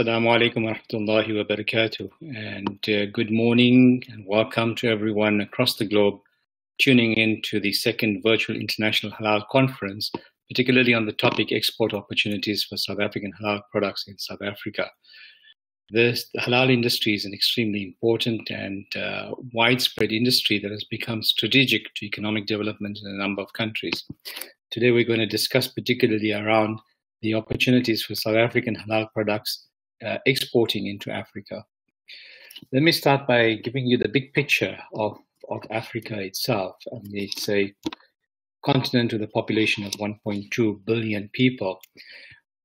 Assalamu alaikum wa rahmatullahi wa barakatuh. And good morning and welcome to everyone across the globe tuning in to the second virtual International Halal Conference, particularly on the topic export opportunities for South African halal products in South Africa. The halal industry is an extremely important and widespread industry that has become strategic to economic development in a number of countries. Today we're going to discuss particularly around the opportunities for South African halal products exporting into Africa. Let me start by giving you the big picture of Africa itself. It's a continent with a population of 1.2 billion people,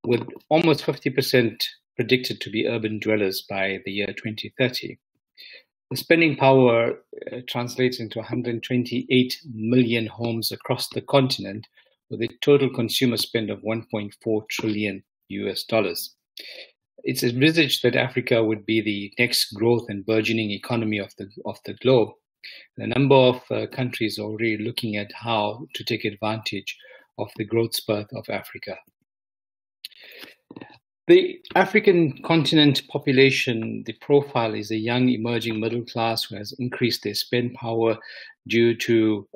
with almost 50% predicted to be urban dwellers by the year 2030. The spending power translates into 128 million homes across the continent, with a total consumer spend of $1.4 trillion. It's envisaged that Africa would be the next growth and burgeoning economy of the globe. And a number of countries are already looking at how to take advantage of the growth spurt of Africa. The African continent population, the profile is a young emerging middle class who has increased their spend power due to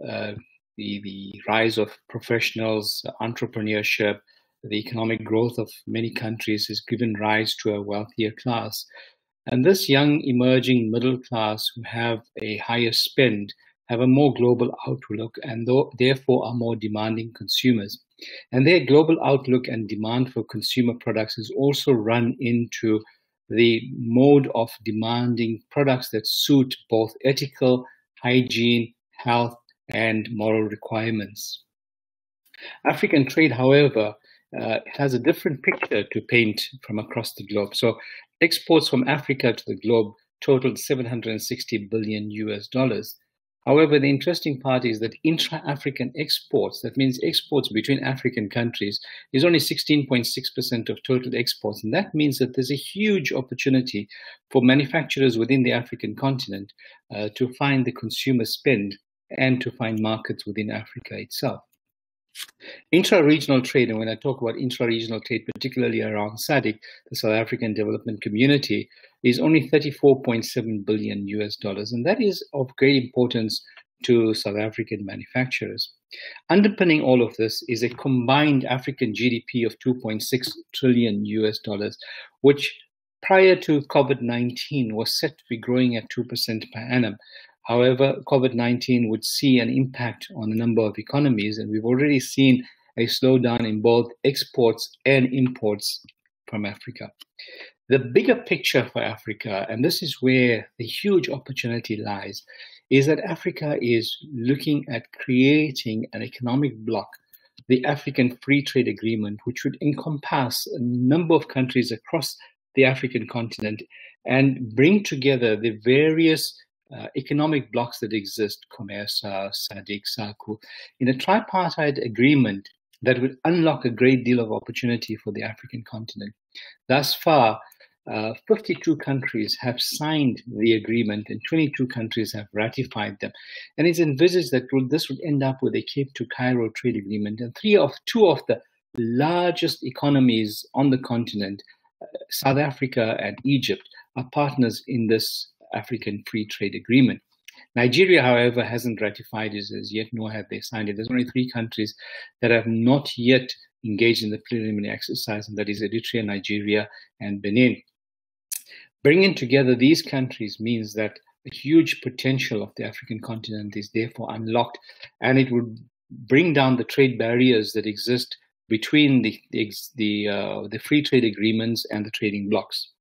the rise of professionals, entrepreneurship. The economic growth of many countries has given rise to a wealthier class. And this young emerging middle class who have a higher spend have a more global outlook and therefore are more demanding consumers. And their global outlook and demand for consumer products is also run into the mode of demanding products that suit both ethical, hygiene, health, and moral requirements. African trade, however, has a different picture to paint from across the globe. So exports from Africa to the globe totaled $760 billion. However, the interesting part is that intra-African exports, that means exports between African countries, is only 16.6% of total exports. And that means that there's a huge opportunity for manufacturers within the African continent to find the consumer spend and to find markets within Africa itself. Intra-regional trade, and when I talk about intra-regional trade, particularly around SADC, the South African Development Community, is only $34.7 billion, and that is of great importance to South African manufacturers. Underpinning all of this is a combined African GDP of $2.6 trillion, which prior to COVID-19 was set to be growing at 2% per annum. However, COVID-19 would see an impact on a number of economies, and we've already seen a slowdown in both exports and imports from Africa. The bigger picture for Africa, and this is where the huge opportunity lies, is that Africa is looking at creating an economic bloc, the African Free Trade Agreement, which would encompass a number of countries across the African continent and bring together the various economic blocks that exist, COMESA, SADC, SACU, in a tripartite agreement that would unlock a great deal of opportunity for the African continent. Thus far, 52 countries have signed the agreement and 22 countries have ratified them. And it's envisaged that this would end up with a Cape to Cairo trade agreement. And two of the largest economies on the continent, South Africa and Egypt, are partners in this African Free Trade Agreement. Nigeria, however, hasn't ratified it as yet, nor have they signed it. There's only 3 countries that have not yet engaged in the preliminary exercise, and that is Eritrea, Nigeria, and Benin. Bringing together these countries means that a huge potential of the African continent is therefore unlocked, and it would bring down the trade barriers that exist between the free trade agreements and the trading blocs.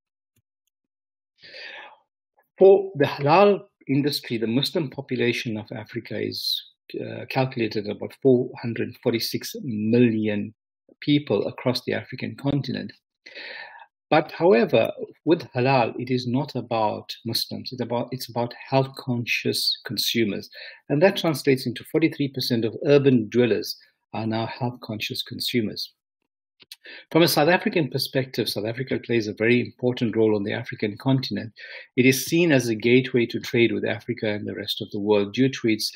For the halal industry, the Muslim population of Africa is calculated at about 446 million people across the African continent. But however, with halal, it is not about Muslims. It's about health-conscious consumers. And that translates into 43% of urban dwellers are now health-conscious consumers. From a South African perspective, South Africa plays a very important role on the African continent. It is seen as a gateway to trade with Africa and the rest of the world due to its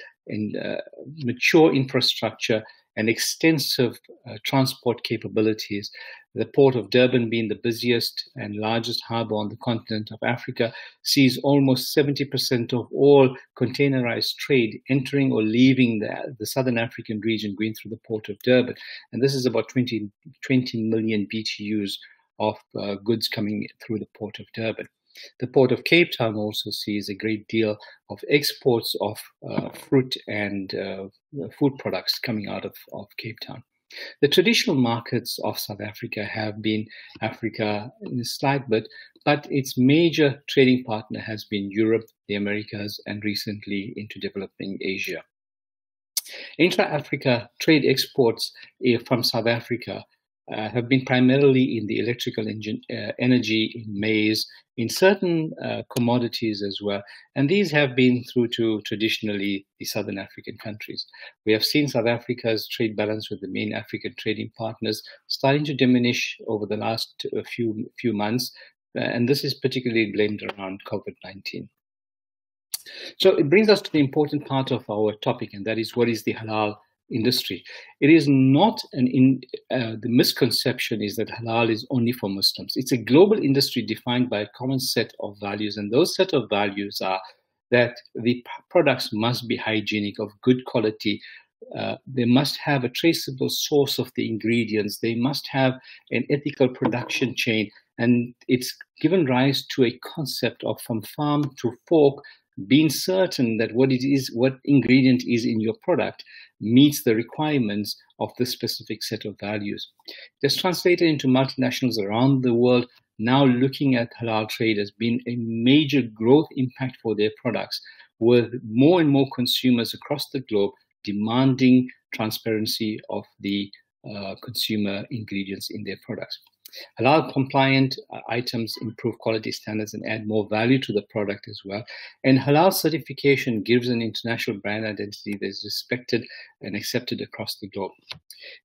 mature infrastructure and extensive transport capabilities. The port of Durban, being the busiest and largest harbor on the continent of Africa, sees almost 70% of all containerized trade entering or leaving the Southern African region going through the port of Durban. And this is about 20 million BTUs of goods coming through the port of Durban. The port of Cape Town also sees a great deal of exports of fruit and food products coming out of Cape Town. The traditional markets of South Africa have been Africa in a slight bit, but its major trading partner has been Europe, the Americas, and recently into developing Asia. Intra-Africa trade exports from South Africa have been primarily in the electrical energy, in maize, in certain commodities as well. And these have been through to traditionally the Southern African countries. We have seen South Africa's trade balance with the main African trading partners starting to diminish over the last few months. And this is particularly blamed around COVID-19. So it brings us to the important part of our topic, and that is, what is the halal industry? It is not the misconception is that halal is only for Muslims. It's a global industry defined by a common set of values, and those set of values are that the products must be hygienic, of good quality. They must have a traceable source of the ingredients. They must have an ethical production chain, and it's given rise to a concept of from farm to fork, being certain that what ingredient is in your product meets the requirements of the specific set of values. This translated into multinationals around the world now looking at halal trade as being a major growth impact for their products, with more and more consumers across the globe demanding transparency of the consumer ingredients in their products. Halal compliant items improve quality standards and add more value to the product as well. And halal certification gives an international brand identity that is respected and accepted across the globe.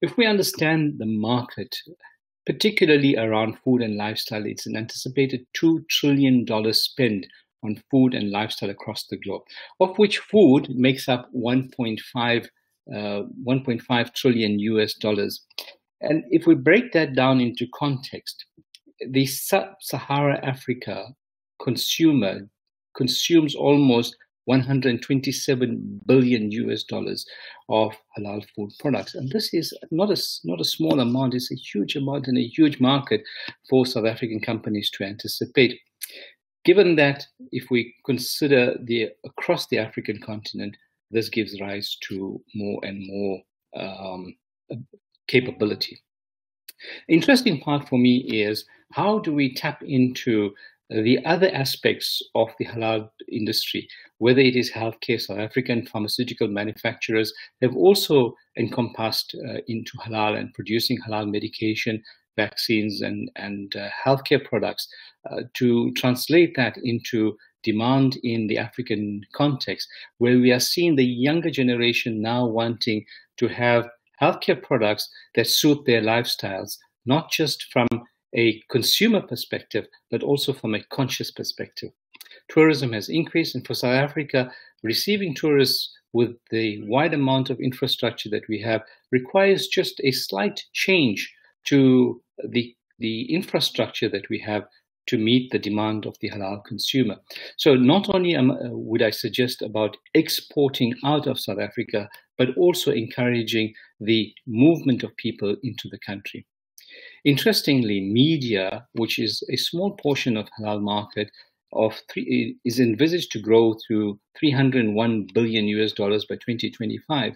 If we understand the market, particularly around food and lifestyle, it's an anticipated $2 trillion spend on food and lifestyle across the globe, of which food makes up 1.5 trillion US dollars. And if we break that down into context, the sub-Sahara Africa consumer consumes almost 127 billion US dollars of halal food products. And this is not a small amount, it's a huge amount and a huge market for South African companies to anticipate. Given that, if we consider across the African continent, this gives rise to more and more capability. Interesting part for me is, how do we tap into the other aspects of the halal industry, whether it is healthcare? South African pharmaceutical manufacturers have also encompassed into halal and producing halal medication, vaccines, and healthcare products to translate that into demand in the African context, where we are seeing the younger generation now wanting to have healthcare products that suit their lifestyles, not just from a consumer perspective, but also from a conscious perspective. Tourism has increased, and for South Africa, receiving tourists with the wide amount of infrastructure that we have requires just a slight change to the infrastructure that we have to meet the demand of the halal consumer. So not only would I suggest about exporting out of South Africa, but also encouraging the movement of people into the country. Interestingly, media, which is a small portion of halal market, is envisaged to grow to 301 billion US dollars by 2025.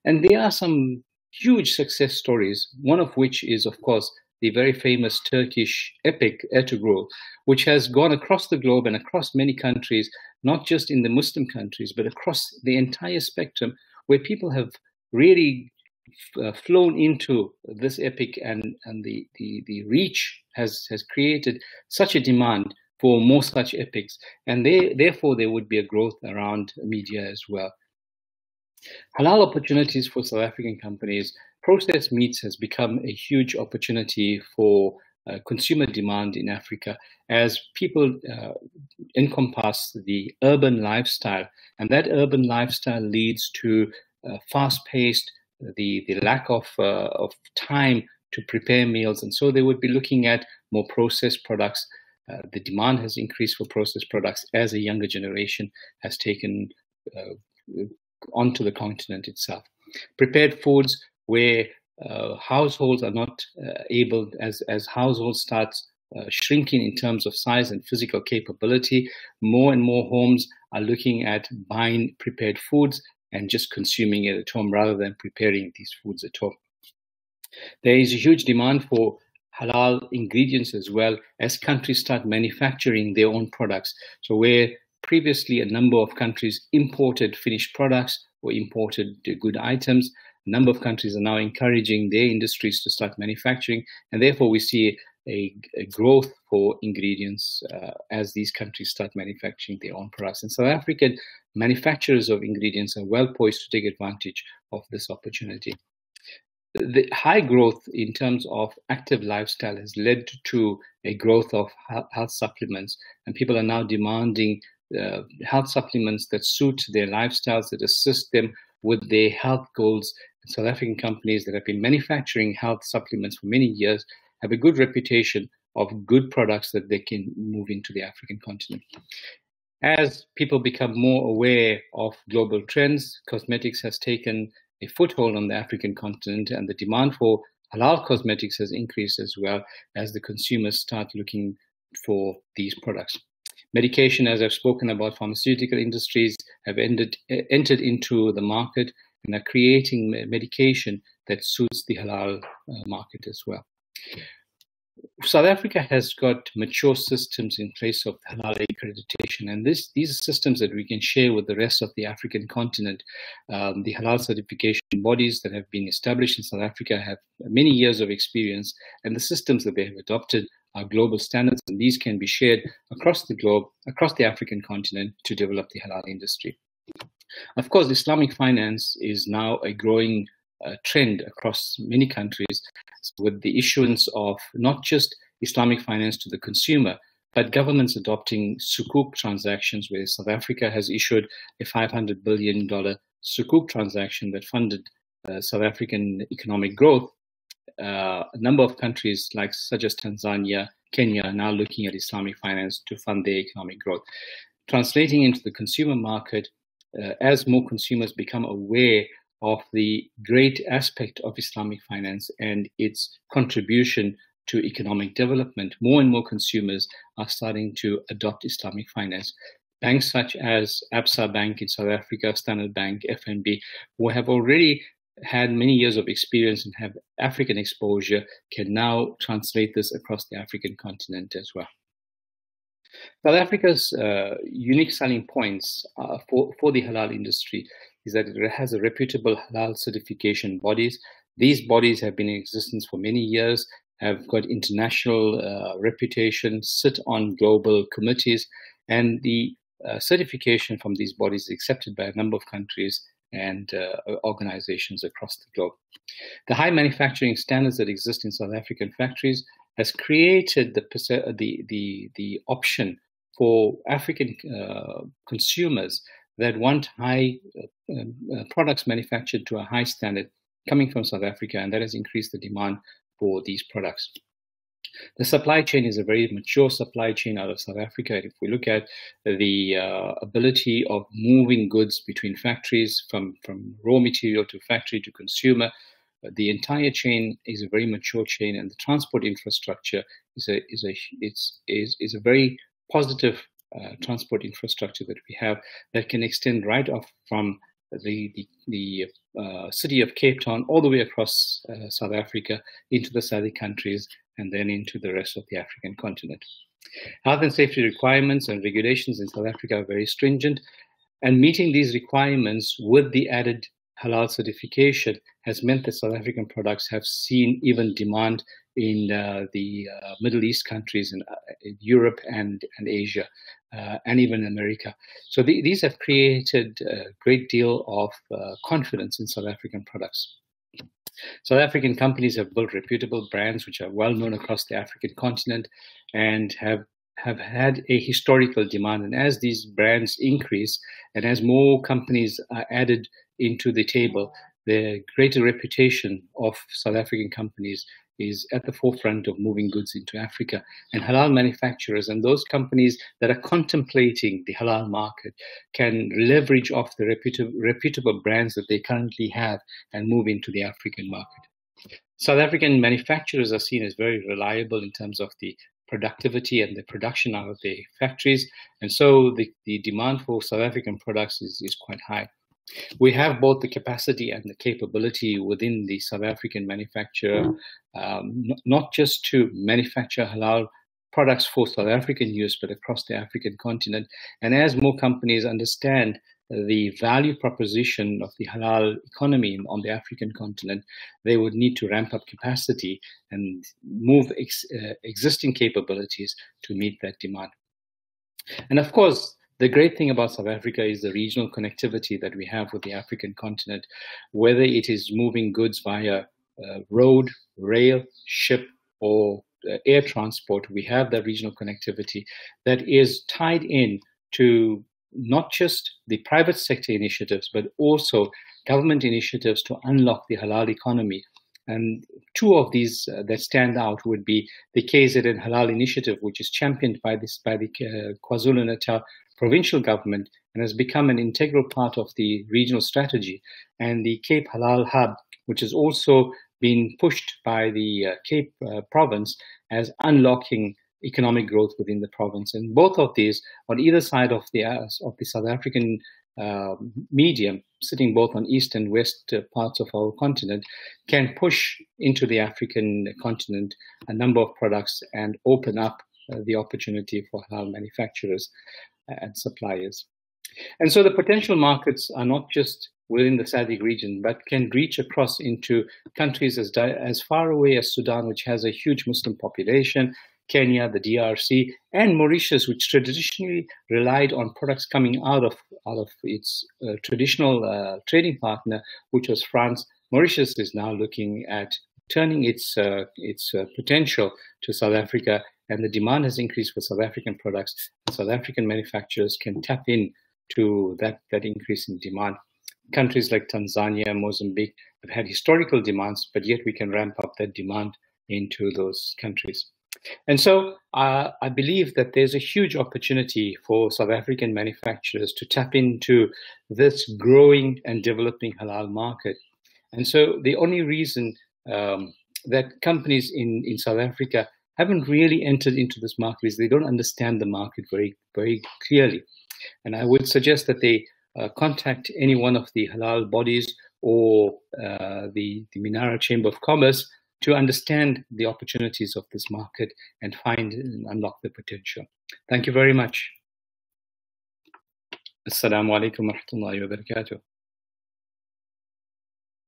And there are some huge success stories, one of which is, of course, the very famous Turkish epic Ertugrul, which has gone across the globe and across many countries, not just in the Muslim countries, but across the entire spectrum, where people have really flown into this epic, and the reach has created such a demand for more such epics, and therefore there would be a growth around media as well. Halal opportunities for South African companies. Processed meats has become a huge opportunity for consumer demand in Africa, as people encompass the urban lifestyle, and that urban lifestyle leads to fast-paced, the lack of time to prepare meals, and so they would be looking at more processed products. The demand has increased for processed products as a younger generation has taken onto the continent itself. Prepared foods, where households are not able, as households start shrinking in terms of size and physical capability, more and more homes are looking at buying prepared foods and just consuming it at home rather than preparing these foods at home. There is a huge demand for halal ingredients as well as countries start manufacturing their own products. So where previously a number of countries imported finished products or imported good items, a number of countries are now encouraging their industries to start manufacturing, and therefore we see a growth for ingredients as these countries start manufacturing their own products. And South African manufacturers of ingredients are well poised to take advantage of this opportunity. The high growth in terms of active lifestyle has led to a growth of health supplements, and people are now demanding health supplements that suit their lifestyles, that assist them with their health goals. South African companies that have been manufacturing health supplements for many years have a good reputation of good products that they can move into the African continent. As people become more aware of global trends, cosmetics has taken a foothold on the African continent, and the demand for halal cosmetics has increased as well as the consumers start looking for these products. Medication, as I've spoken about, pharmaceutical industries have entered into the market and are creating medication that suits the halal market as well. South Africa has got mature systems in place of halal accreditation, and these are systems that we can share with the rest of the African continent. The halal certification bodies that have been established in South Africa have many years of experience, and the systems that they have adopted are global standards, and these can be shared across the globe, across the African continent, to develop the halal industry. Of course, Islamic finance is now a growing trend across many countries, with the issuance of not just Islamic finance to the consumer, but governments adopting sukuk transactions, where South Africa has issued a $500 billion sukuk transaction that funded South African economic growth. A number of countries such as Tanzania, Kenya are now looking at Islamic finance to fund their economic growth. Translating into the consumer market, as more consumers become aware of the great aspect of Islamic finance and its contribution to economic development, more and more consumers are starting to adopt Islamic finance. Banks such as Absa Bank in South Africa, Standard Bank, FNB, who have already had many years of experience and have African exposure, can now translate this across the African continent as well. South Africa's unique selling points for the halal industry is that it has a reputable halal certification bodies. These bodies have been in existence for many years, have got international reputation, sit on global committees, and the certification from these bodies is accepted by a number of countries and organizations across the globe. The high manufacturing standards that exist in South African factories has created the option for African consumers that want high products manufactured to a high standard coming from South Africa, and that has increased the demand for these products. The supply chain is a very mature supply chain out of South Africa. If we look at the ability of moving goods between factories, from raw material to factory to consumer, the entire chain is a very mature chain, and the transport infrastructure is a very positive transport infrastructure that we have that can extend right off from the city of Cape Town all the way across South Africa into the SADC countries and then into the rest of the African continent. Health and safety requirements and regulations in South Africa are very stringent, and meeting these requirements with the added halal certification has meant that South African products have seen even demand in the Middle East countries, in Europe and Asia, and even America. So these have created a great deal of confidence in South African products. South African companies have built reputable brands which are well known across the African continent and have had a historical demand. And as these brands increase and as more companies are added into the table, the greater reputation of South African companies is at the forefront of moving goods into Africa. And halal manufacturers and those companies that are contemplating the halal market can leverage off the reputable brands that they currently have and move into the African market. South African manufacturers are seen as very reliable in terms of the productivity and the production out of their factories. And so the demand for South African products is quite high. We have both the capacity and the capability within the South African manufacturer, not just to manufacture halal products for South African use, but across the African continent. And as more companies understand the value proposition of the halal economy on the African continent, they would need to ramp up capacity and move existing capabilities to meet that demand. And of course, the great thing about South Africa is the regional connectivity that we have with the African continent, whether it is moving goods via road, rail, ship, or air transport. We have that regional connectivity that is tied in to not just the private sector initiatives, but also government initiatives to unlock the halal economy. And two of these that stand out would be the KZN Halal Initiative, which is championed by the KwaZulu-Natal provincial government and has become an integral part of the regional strategy, and the Cape Halal Hub, which has also been pushed by the Cape province as unlocking economic growth within the province. And both of these, on either side of the South African medium, sitting both on east and west parts of our continent, can push into the African continent a number of products and open up the opportunity for halal manufacturers and suppliers. And so the potential markets are not just within the SADC region, but can reach across into countries as far away as Sudan, which has a huge Muslim population, Kenya, the DRC, and Mauritius, which traditionally relied on products coming out of its traditional trading partner, which was France. Mauritius is now looking at turning its potential to South Africa, and the demand has increased for South African products. South African manufacturers can tap in to that increase in demand. Countries like Tanzania, Mozambique have had historical demands, but yet we can ramp up that demand into those countries. And so I believe that there's a huge opportunity for South African manufacturers to tap into this growing and developing halal market. And so the only reason that companies in South Africa haven't really entered into this market is they don't understand the market very, very clearly. And I would suggest that they contact any one of the halal bodies or the Minara Chamber of Commerce to understand the opportunities of this market and find and unlock the potential. Thank you very much. Assalamu alaikum wa rahmatullahi wa barakatuh.